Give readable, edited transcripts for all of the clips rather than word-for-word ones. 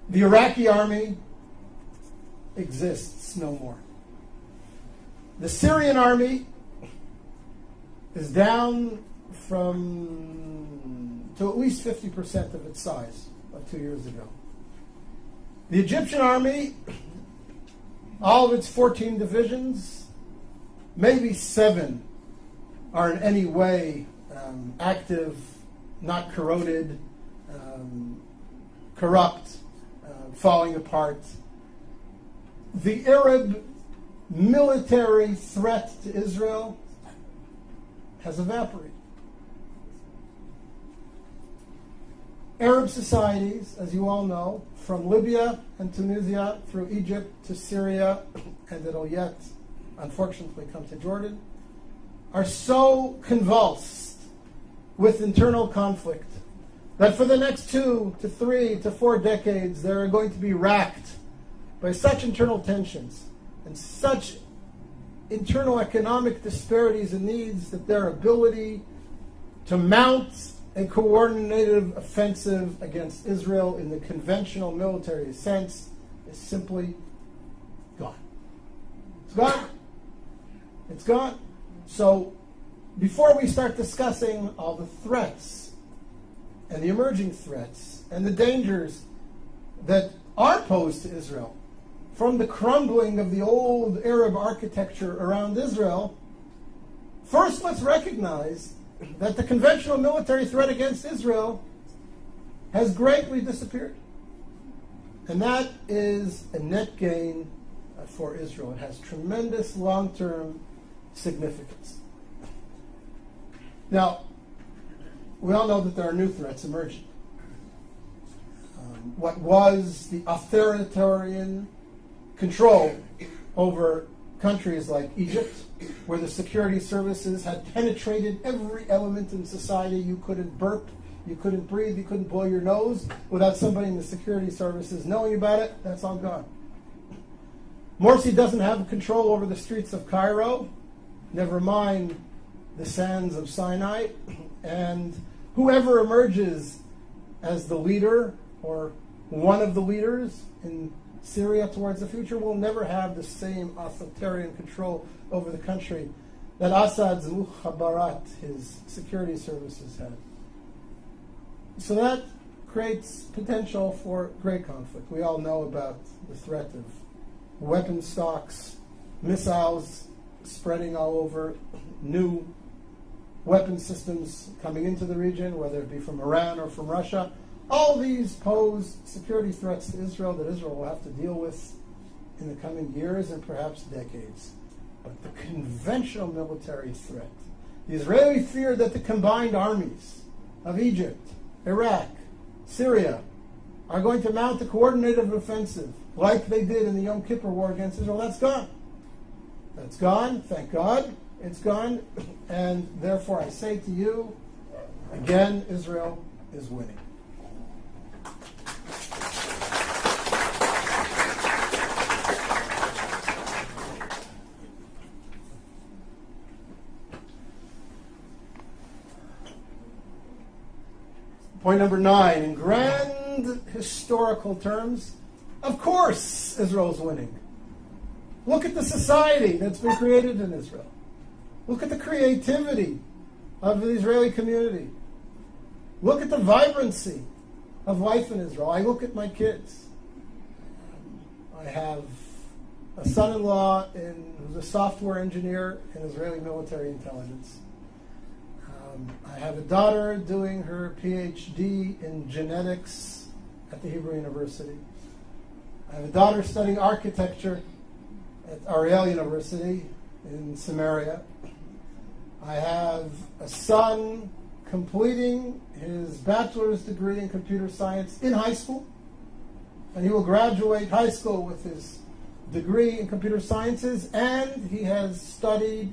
The Iraqi army exists no more. The Syrian army is down to at least 50% of its size of 2 years ago. The Egyptian army, all of its 14 divisions, maybe 7 are in any way active, not corroded, corrupt, falling apart. The Arab military threat to Israel has evaporated. Arab societies, as you all know, from Libya and Tunisia through Egypt to Syria, and it'll yet, unfortunately, come to Jordan, are so convulsed with internal conflict that for the next 2 to 3 to 4 decades, they're going to be racked by such internal tensions and such internal economic disparities and needs that their ability to mount a coordinated offensive against Israel in the conventional military sense is simply gone. It's gone. It's gone. So before we start discussing all the threats and the emerging threats and the dangers that are posed to Israel from the crumbling of the old Arab architecture around Israel, first let's recognize that the conventional military threat against Israel has greatly disappeared. And that is a net gain for Israel. It has tremendous long-term significance. Now, we all know that there are new threats emerging. What was the authoritarian control over countries like Egypt, where the security services had penetrated every element in society. You couldn't burp, you couldn't breathe, you couldn't blow your nose without somebody in the security services knowing about it. That's all gone. Morsi doesn't have control over the streets of Cairo, never mind the sands of Sinai, and whoever emerges as the leader or one of the leaders in Syria towards the future will never have the same authoritarian control over the country that Assad's Mukhabarat, his security services, had. So that creates potential for great conflict. We all know about the threat of weapon stocks, missiles spreading all over, new weapon systems coming into the region, whether it be from Iran or from Russia. All these pose security threats to Israel that Israel will have to deal with in the coming years and perhaps decades. But the conventional military threat, the Israeli fear that the combined armies of Egypt, Iraq, Syria are going to mount a coordinated offensive like they did in the Yom Kippur War against Israel, that's gone. That's gone, thank God, it's gone. And therefore I say to you, again, Israel is winning. Point number 9, in grand historical terms, of course Israel is winning. Look at the society that's been created in Israel. Look at the creativity of the Israeli community. Look at the vibrancy of life in Israel. I look at my kids. I have a son-in-law who's a software engineer in Israeli military intelligence. I have a daughter doing her PhD in genetics at the Hebrew University. I have a daughter studying architecture at Ariel University in Samaria. I have a son completing his bachelor's degree in computer science in high school, and he will graduate high school with his degree in computer sciences, and he has studied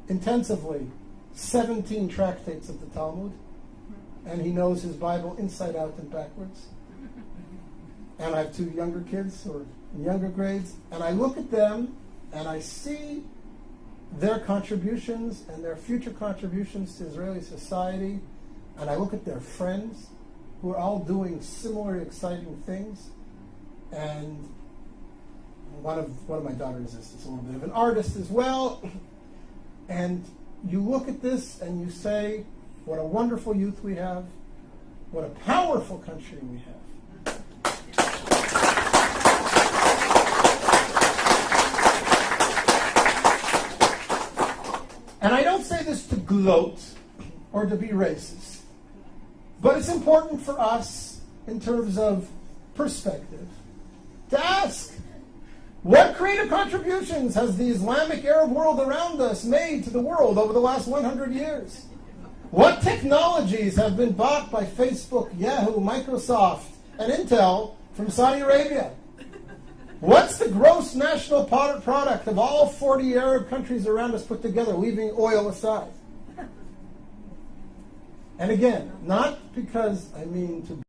intensively 17 tractates of the Talmud, and he knows his Bible inside out and backwards. And I have 2 younger kids who are in younger grades, and I look at them and I see their contributions and their future contributions to Israeli society, and I look at their friends who are all doing similar exciting things, And one of my daughters is a little bit of an artist as well. And you look at this and you say, what a wonderful youth we have. What a powerful country we have. And I don't say this to gloat or to be racist, but it's important for us in terms of perspective to ask, what creative contributions has the Islamic Arab world around us made to the world over the last 100 years? What technologies have been bought by Facebook, Yahoo, Microsoft, and Intel from Saudi Arabia? What's the gross national product of all 40 Arab countries around us put together, leaving oil aside? And again, not because I mean to